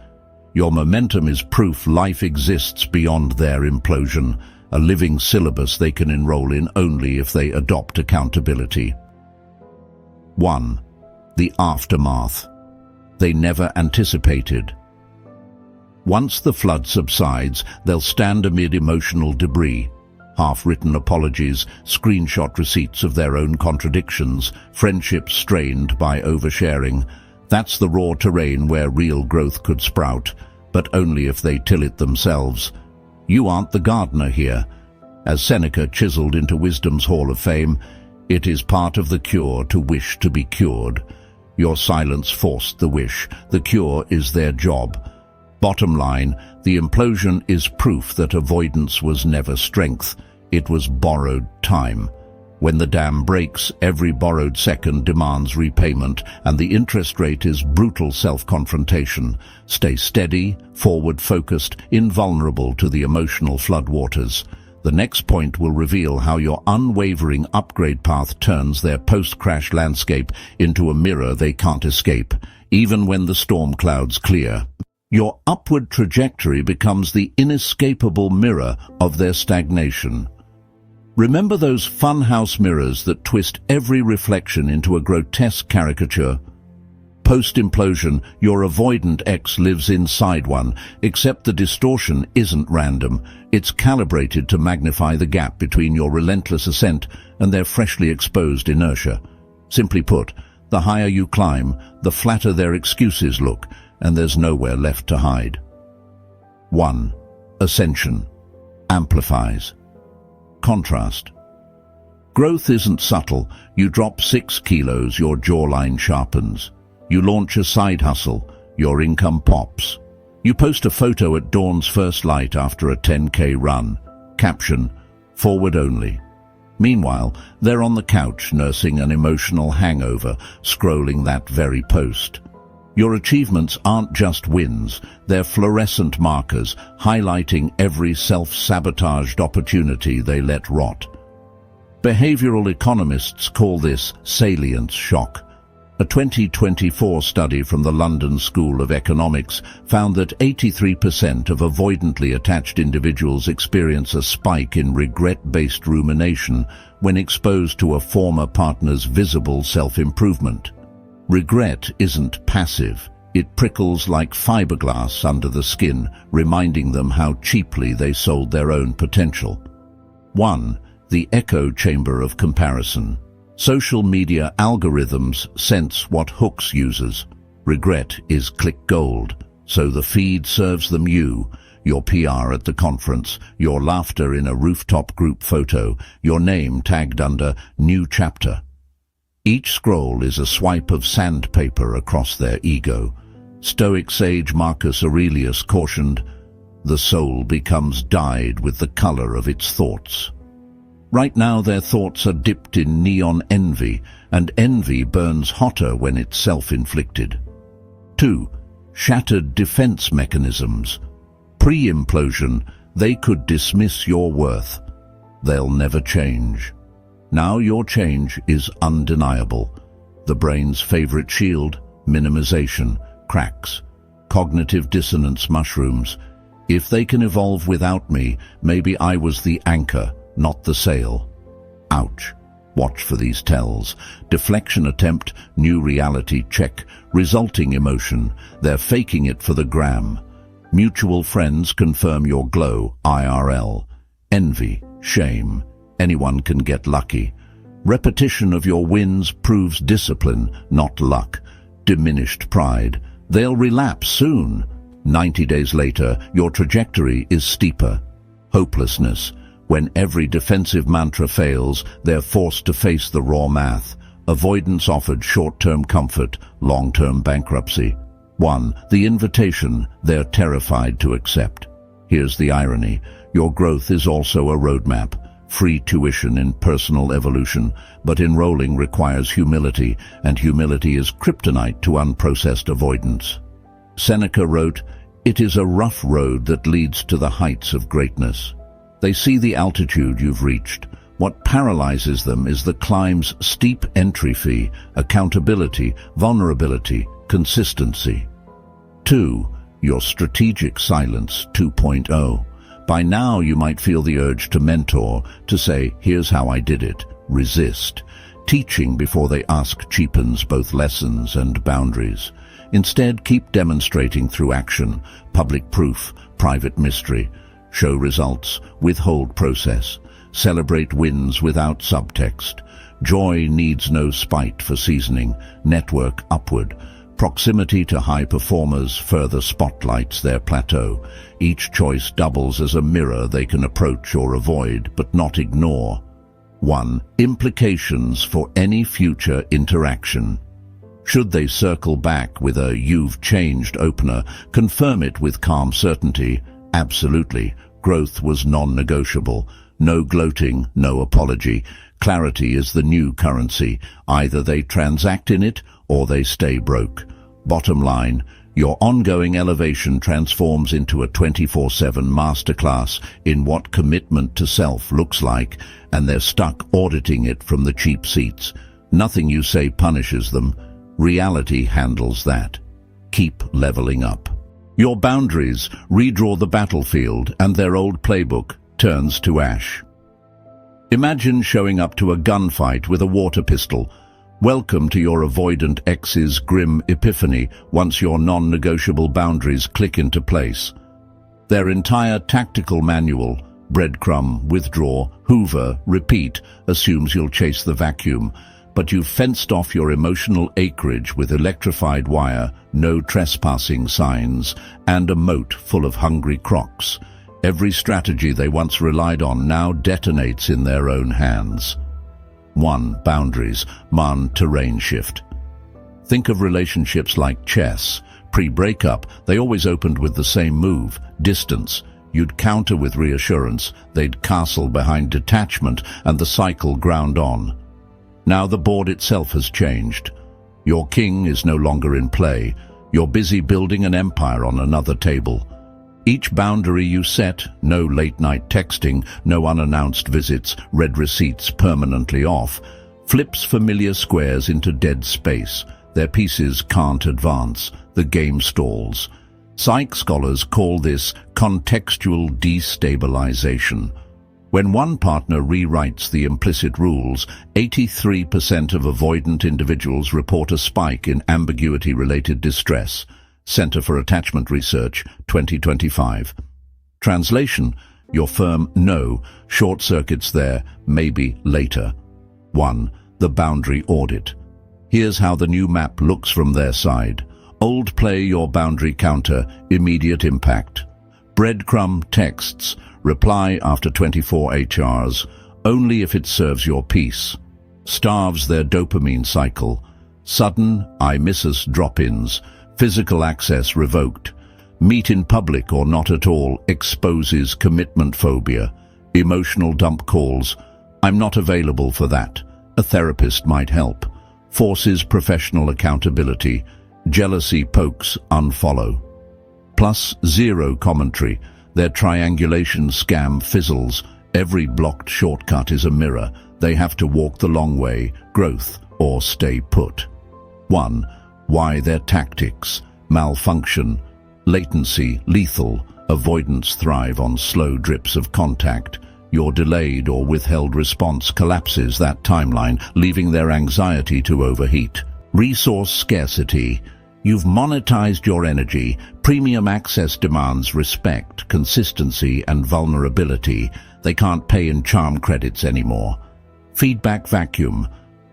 Your momentum is proof life exists beyond their implosion, a living syllabus they can enroll in only if they adopt accountability. 1. The aftermath. They never anticipated. Once the flood subsides, they'll stand amid emotional debris. half-written apologies, screenshot receipts of their own contradictions, friendships strained by oversharing. That's the raw terrain where real growth could sprout, but only if they till it themselves. You aren't the gardener here. As Seneca chiseled into wisdom's hall of fame, it is part of the cure to wish to be cured. Your silence forced the wish. The cure is their job. Bottom line, the implosion is proof that avoidance was never strength. It was borrowed time. When the dam breaks, every borrowed second demands repayment, and the interest rate is brutal self-confrontation. Stay steady, forward-focused, invulnerable to the emotional floodwaters. The next point will reveal how your unwavering upgrade path turns their post-crash landscape into a mirror they can't escape, even when the storm clouds clear. Your upward trajectory becomes the inescapable mirror of their stagnation. Remember those funhouse mirrors that twist every reflection into a grotesque caricature? Post-implosion, your avoidant ex lives inside one, except the distortion isn't random. It's calibrated to magnify the gap between your relentless ascent and their freshly exposed inertia. Simply put, the higher you climb, the flatter their excuses look, and there's nowhere left to hide. 1. Ascension. Amplifies. Contrast. Growth isn't subtle. You drop 6 kilos, your jawline sharpens. You launch a side hustle, your income pops. You post a photo at dawn's first light after a 10K run. Caption, forward only. Meanwhile, they're on the couch nursing an emotional hangover, scrolling that very post. Your achievements aren't just wins, they're fluorescent markers, highlighting every self-sabotaged opportunity they let rot. Behavioral economists call this salience shock. A 2024 study from the London School of Economics found that 83% of avoidantly attached individuals experience a spike in regret-based rumination when exposed to a former partner's visible self-improvement. Regret isn't passive. It prickles like fiberglass under the skin, reminding them how cheaply they sold their own potential. 1. The echo chamber of comparison. Social media algorithms sense what hooks users. Regret is click gold, so the feed serves them you, your PR at the conference, your laughter in a rooftop group photo, your name tagged under new chapter. Each scroll is a swipe of sandpaper across their ego. Stoic sage Marcus Aurelius cautioned, "The soul becomes dyed with the color of its thoughts." Right now their thoughts are dipped in neon envy, and envy burns hotter when it's self-inflicted. 2. Shattered defense mechanisms. Pre-implosion, they could dismiss your worth. They'll never change. Now your change is undeniable. The brain's favorite shield, minimization, cracks. Cognitive dissonance mushrooms. If they can evolve without me, maybe I was the anchor, not the sail. Ouch. Watch for these tells. Deflection attempt, new reality check, resulting emotion. They're faking it for the gram. Mutual friends confirm your glow, IRL. Envy, shame. Anyone can get lucky. Repetition of your wins proves discipline, not luck. Diminished pride. They'll relapse soon. 90 days later, your trajectory is steeper. Hopelessness. When every defensive mantra fails, they're forced to face the raw math. Avoidance offered short-term comfort, long-term bankruptcy. 1. The invitation they're terrified to accept. Here's the irony. Your growth is also a roadmap. Free tuition in personal evolution, but enrolling requires humility, and humility is kryptonite to unprocessed avoidance. Seneca wrote, "It is a rough road that leads to the heights of greatness." They see the altitude you've reached. What paralyzes them is the climb's steep entry fee, accountability, vulnerability, consistency. 2. Your strategic silence 2.0. By now you might feel the urge to mentor, to say, "Here's how I did it." Resist. Teaching before they ask cheapens both lessons and boundaries. Instead, keep demonstrating through action, public proof, private mystery. Show results, withhold process. Celebrate wins without subtext. Joy needs no spite for seasoning. Network upward. Proximity to high performers further spotlights their plateau. Each choice doubles as a mirror they can approach or avoid, but not ignore. 1. Implications for any future interaction. Should they circle back with a "you've changed" opener, confirm it with calm certainty. Absolutely. Growth was non-negotiable. No gloating, no apology. Clarity is the new currency. Either they transact in it or they stay broke. Bottom line, your ongoing elevation transforms into a 24/7 masterclass in what commitment to self looks like, and they're stuck auditing it from the cheap seats. Nothing you say punishes them. Reality handles that. Keep leveling up. Your boundaries redraw the battlefield, and their old playbook turns to ash. Imagine showing up to a gunfight with a water pistol. Welcome to your avoidant ex's grim epiphany once your non-negotiable boundaries click into place. Their entire tactical manual, breadcrumb, withdraw, hoover, repeat, assumes you'll chase the vacuum. But you've fenced off your emotional acreage with electrified wire, no trespassing signs, and a moat full of hungry crocs. Every strategy they once relied on now detonates in their own hands. 1. Boundaries. Terrain shift. Think of relationships like chess. Pre-breakup, they always opened with the same move, distance. You'd counter with reassurance, they'd castle behind detachment, and the cycle ground on. Now the board itself has changed. Your king is no longer in play. You're busy building an empire on another table. Each boundary you set, no late-night texting, no unannounced visits, red receipts permanently off, flips familiar squares into dead space. Their pieces can't advance. The game stalls. Psych scholars call this contextual destabilization. When one partner rewrites the implicit rules, 83% of avoidant individuals report a spike in ambiguity-related distress. Center for Attachment Research, 2025. Translation: your firm no short-circuits there, maybe later. 1. The boundary audit. Here's how the new map looks from their side. Old play your boundary counter, immediate impact. Breadcrumb texts, reply after 24 HRs, only if it serves your peace. Starves their dopamine cycle. Sudden I miss us drop-ins. Physical access revoked. Meet in public or not at all exposes commitment phobia. Emotional dump calls. I'm not available for that. A therapist might help. Forces professional accountability. Jealousy pokes unfollow. Plus zero commentary. Their triangulation scam fizzles. Every blocked shortcut is a mirror. They have to walk the long way, growth, or stay put. 1. Why their tactics? Malfunction. Latency, lethal. Avoidance thrive on slow drips of contact. Your delayed or withheld response collapses that timeline, leaving their anxiety to overheat. Resource scarcity. You've monetized your energy. Premium access demands respect, consistency, and vulnerability. They can't pay in charm credits anymore. Feedback vacuum.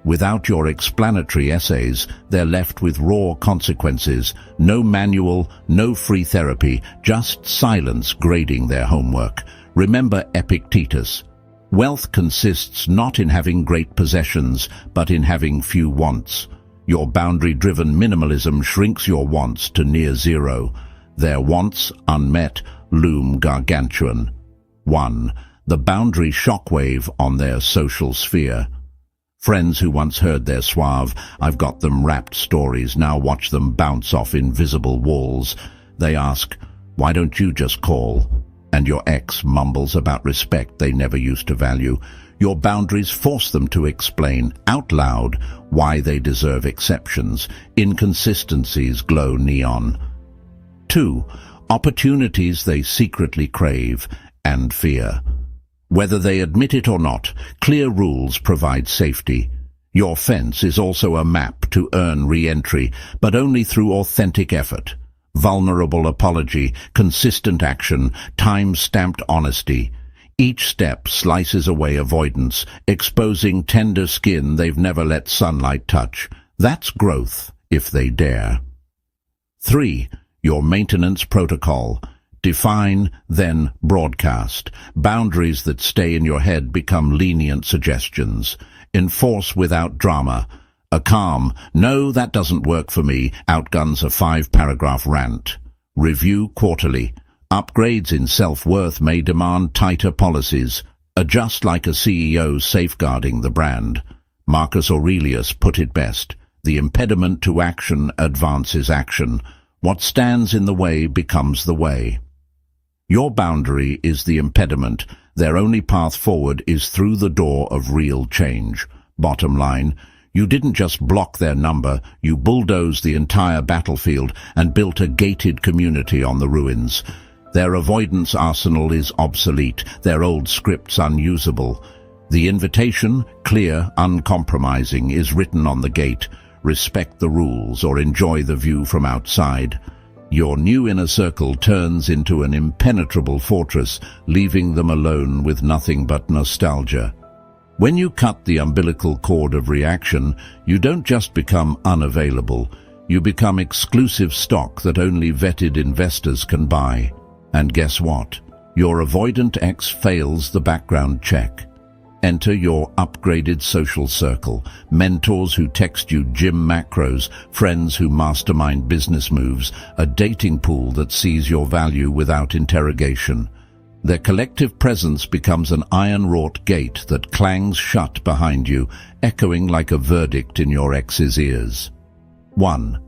Without your explanatory essays, they're left with raw consequences. No manual, no free therapy, just silence grading their homework. Remember Epictetus. Wealth consists not in having great possessions, but in having few wants. Your boundary-driven minimalism shrinks your wants to near zero. Their wants, unmet, loom gargantuan. 1. The boundary shockwave on their social sphere. Friends who once heard their suave, I've got them wrapped stories now watch them bounce off invisible walls. They ask, why don't you just call? And your ex mumbles about respect they never used to value. Your boundaries force them to explain out loud why they deserve exceptions. Inconsistencies glow neon. 2. Opportunities they secretly crave and fear. Whether they admit it or not, clear rules provide safety. Your fence is also a map to earn re-entry, but only through authentic effort. Vulnerable apology, consistent action, time-stamped honesty. Each step slices away avoidance, exposing tender skin they've never let sunlight touch. That's growth, if they dare. 3. Your maintenance protocol. Define, then broadcast. Boundaries that stay in your head become lenient suggestions. Enforce without drama. A calm, "No, that doesn't work for me," outguns a 5-paragraph rant. Review quarterly. Upgrades in self-worth may demand tighter policies. Adjust like a CEO safeguarding the brand. Marcus Aurelius put it best. The impediment to action advances action. What stands in the way becomes the way. Your boundary is the impediment. Their only path forward is through the door of real change. Bottom line, you didn't just block their number, you bulldozed the entire battlefield and built a gated community on the ruins. Their avoidance arsenal is obsolete, their old scripts unusable. The invitation, clear, uncompromising, is written on the gate. Respect the rules or enjoy the view from outside. Your new inner circle turns into an impenetrable fortress, leaving them alone with nothing but nostalgia. When you cut the umbilical cord of reaction, you don't just become unavailable, you become exclusive stock that only vetted investors can buy. And guess what? Your avoidant ex fails the background check. Enter your upgraded social circle, mentors who text you gym macros, friends who mastermind business moves, a dating pool that sees your value without interrogation. Their collective presence becomes an iron-wrought gate that clangs shut behind you, echoing like a verdict in your ex's ears. 1.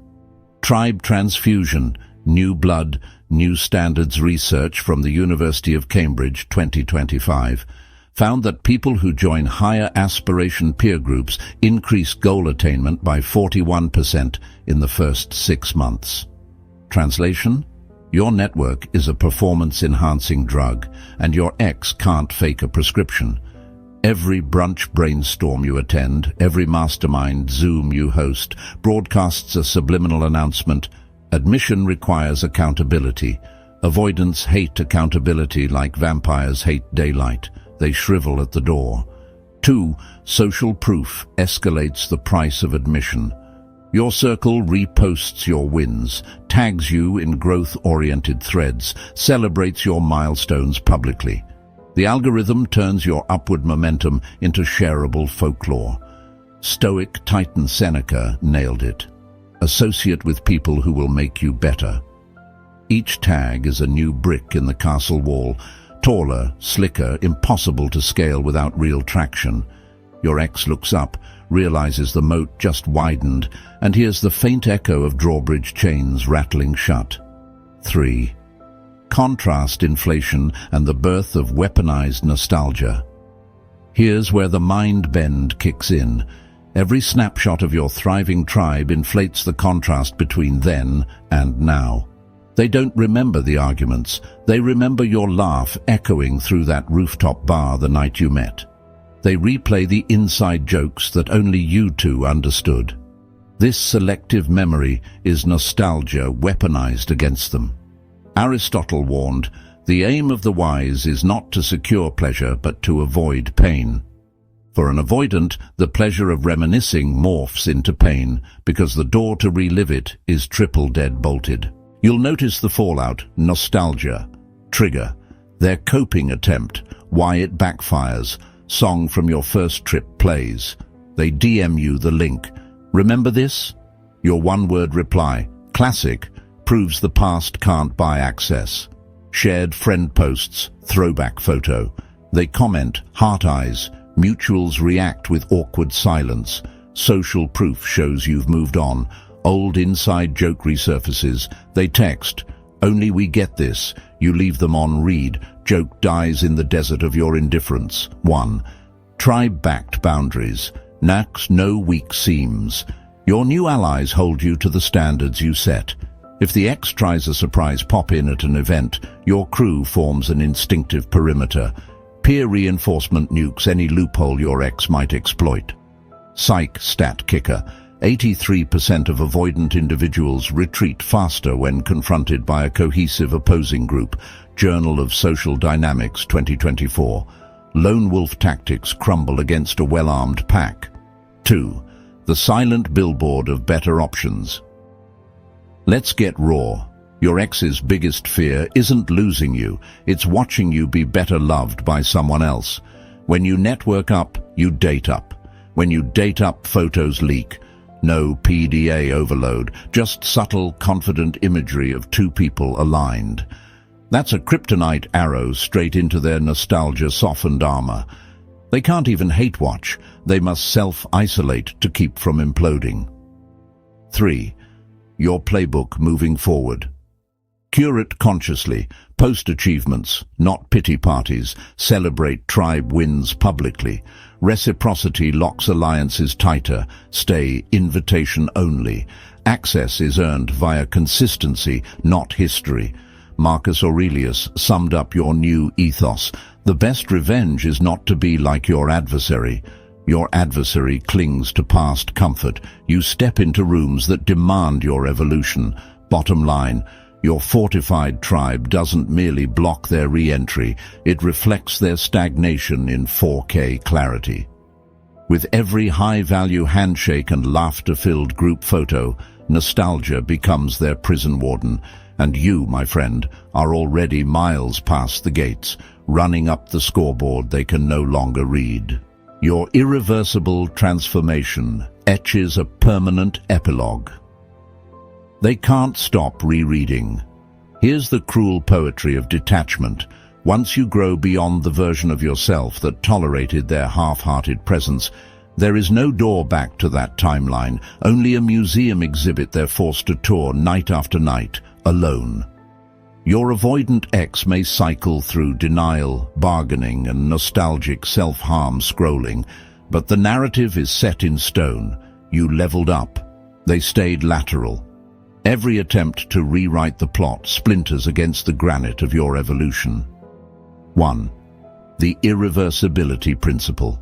Tribe transfusion, new blood, new standards research from the University of Cambridge 2025. Found that people who join higher aspiration peer groups increase goal attainment by 41% in the first 6 months. Translation? Your network is a performance-enhancing drug, and your ex can't fake a prescription. Every brunch brainstorm you attend, every mastermind Zoom you host, broadcasts a subliminal announcement. Admission requires accountability. Avoidants hate accountability like vampires hate daylight. They shrivel at the door. 2. Social proof escalates the price of admission. Your circle reposts your wins, tags you in growth-oriented threads, celebrates your milestones publicly. The algorithm turns your upward momentum into shareable folklore. Stoic Titan Seneca nailed it. Associate with people who will make you better. Each tag is a new brick in the castle wall, taller, slicker, impossible to scale without real traction. Your ex looks up, realizes the moat just widened, and hears the faint echo of drawbridge chains rattling shut. 3. Contrast inflation and the birth of weaponized nostalgia. Here's where the mind bend kicks in. Every snapshot of your thriving tribe inflates the contrast between then and now. They don't remember the arguments. They remember your laugh echoing through that rooftop bar the night you met. They replay the inside jokes that only you two understood. This selective memory is nostalgia weaponized against them. Aristotle warned, "The aim of the wise is not to secure pleasure but to avoid pain." For an avoidant, the pleasure of reminiscing morphs into pain because the door to relive it is triple dead-bolted. You'll notice the fallout: nostalgia, trigger, their coping attempt, why it backfires, song from your first trip plays. They DM you the link. Remember this? Your one-word reply, classic, proves the past can't buy access. Shared friend posts, throwback photo. They comment, heart eyes. Mutuals react with awkward silence. Social proof shows you've moved on. Old inside joke resurfaces. They text, "Only we get this." You leave them on read. Joke dies in the desert of your indifference. 1. Tribe-backed boundaries. Next, no weak seams. Your new allies hold you to the standards you set. If the ex tries a surprise pop-in at an event, your crew forms an instinctive perimeter. Peer reinforcement nukes any loophole your ex might exploit. Psych stat kicker. 83% of avoidant individuals retreat faster when confronted by a cohesive opposing group. Journal of Social Dynamics 2024. Lone wolf tactics crumble against a well-armed pack. 2. The silent billboard of better options. Let's get raw. Your ex's biggest fear isn't losing you, it's watching you be better loved by someone else. When you network up, you date up. When you date up, photos leak. No PDA overload, just subtle, confident imagery of two people aligned. That's a kryptonite arrow straight into their nostalgia-softened armor. They can't even hate-watch. They must self-isolate to keep from imploding. 3. Your playbook moving forward. Curate consciously. Post achievements, not pity parties. Celebrate tribe wins publicly. Reciprocity locks alliances tighter. Stay invitation only. Access is earned via consistency, not history. Marcus Aurelius summed up your new ethos. The best revenge is not to be like your adversary. Your adversary clings to past comfort. You step into rooms that demand your evolution. Bottom line, your fortified tribe doesn't merely block their re-entry, it reflects their stagnation in 4K clarity. With every high-value handshake and laughter-filled group photo, nostalgia becomes their prison warden. And you, my friend, are already miles past the gates, running up the scoreboard they can no longer read. Your irreversible transformation etches a permanent epilogue. They can't stop rereading. Here's the cruel poetry of detachment. Once you grow beyond the version of yourself that tolerated their half-hearted presence, there is no door back to that timeline, only a museum exhibit they're forced to tour night after night, alone. Your avoidant ex may cycle through denial, bargaining, and nostalgic self-harm scrolling, but the narrative is set in stone. You leveled up. They stayed lateral. Every attempt to rewrite the plot splinters against the granite of your evolution. 1. The irreversibility principle.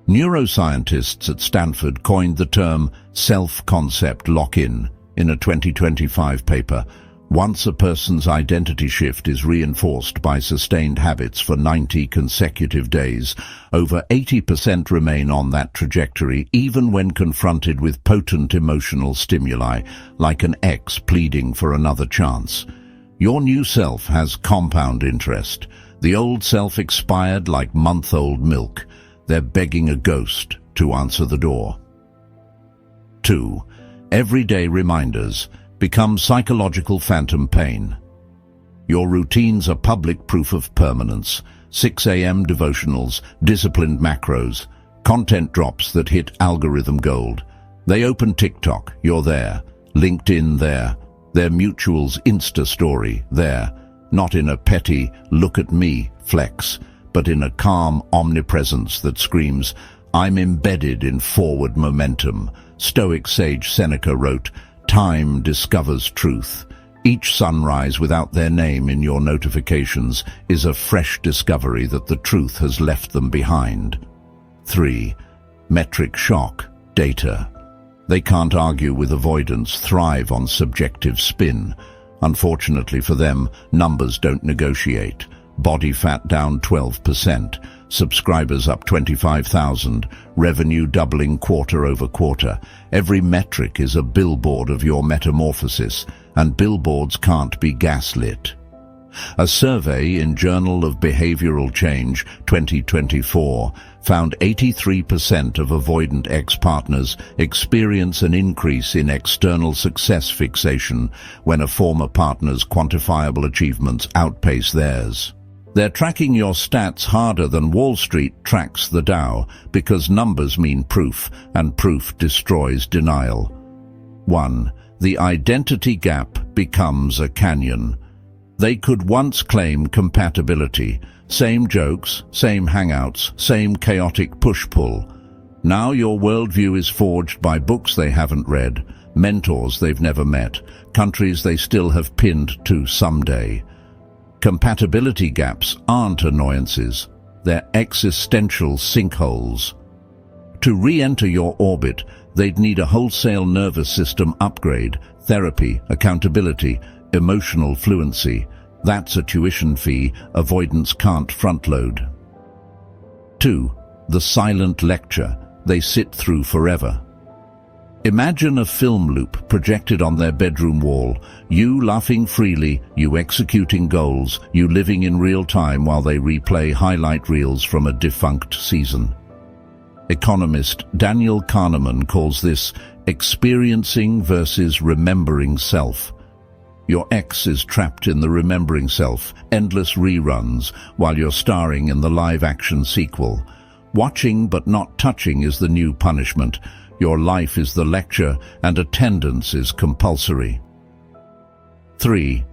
Neuroscientists at Stanford coined the term self-concept lock-in in a 2025 paper. Once a person's identity shift is reinforced by sustained habits for 90 consecutive days, over 80% remain on that trajectory even when confronted with potent emotional stimuli, like an ex pleading for another chance. Your new self has compound interest. The old self expired like month-old milk. They're begging a ghost to answer the door. 2. Everyday reminders become psychological phantom pain. Your routines are public proof of permanence. 6 a.m. devotionals, disciplined macros, content drops that hit algorithm gold. They open TikTok, you're there. LinkedIn, there. Their mutuals Insta story, there. Not in a petty, look at me flex, but in a calm omnipresence that screams, I'm embedded in forward momentum. Stoic sage Seneca wrote, time discovers truth. Each sunrise without their name in your notifications is a fresh discovery that the truth has left them behind. 3. Metric shock, data. They can't argue with avoidance, thrive on subjective spin. Unfortunately for them, numbers don't negotiate. Body fat down 12%, subscribers up 25,000, revenue doubling quarter over quarter. Every metric is a billboard of your metamorphosis, and billboards can't be gaslit. A survey in Journal of Behavioral Change 2024 found 83% of avoidant ex-partners experience an increase in external success fixation when a former partner's quantifiable achievements outpace theirs. They're tracking your stats harder than Wall Street tracks the Dow, because numbers mean proof, and proof destroys denial. 1. The identity gap becomes a canyon. They could once claim compatibility, same jokes, same hangouts, same chaotic push-pull. Now your worldview is forged by books they haven't read, mentors they've never met, countries they still have pinned to someday. Compatibility gaps aren't annoyances, they're existential sinkholes. To re-enter your orbit, They'd need a wholesale nervous system upgrade, therapy, accountability, emotional fluency. That's a tuition fee avoidance can't front-load. 2. The silent lecture they sit through forever. Imagine a film loop projected on their bedroom wall, you laughing freely, you executing goals, you living in real time while they replay highlight reels from a defunct season. Economist Daniel Kahneman calls this experiencing versus remembering self. Your ex is trapped in the remembering self, endless reruns, while you're starring in the live-action sequel. Watching but not touching is the new punishment. Your life is the lecture, and attendance is compulsory. 3.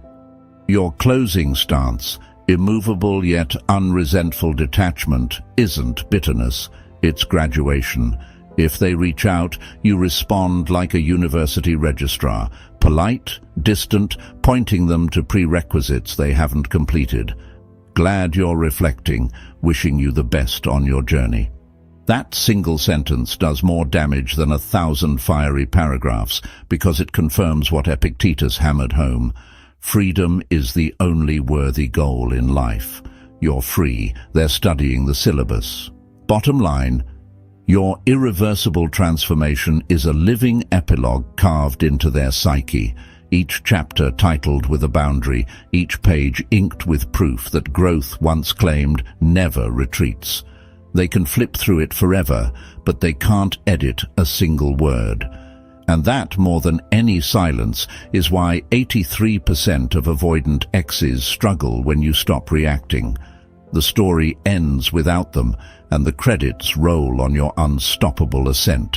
Your closing stance, immovable yet unresentful detachment, isn't bitterness, it's graduation. If they reach out, you respond like a university registrar, polite, distant, pointing them to prerequisites they haven't completed. Glad you're reflecting, wishing you the best on your journey. That single sentence does more damage than 1,000 fiery paragraphs because it confirms what Epictetus hammered home. Freedom is the only worthy goal in life. You're free, they're studying the syllabus. Bottom line, your irreversible transformation is a living epilogue carved into their psyche, each chapter titled with a boundary, each page inked with proof that growth once claimed never retreats. They can flip through it forever, but they can't edit a single word. And that, more than any silence, is why 83% of avoidant exes struggle when you stop reacting. The story ends without them, and the credits roll on your unstoppable ascent.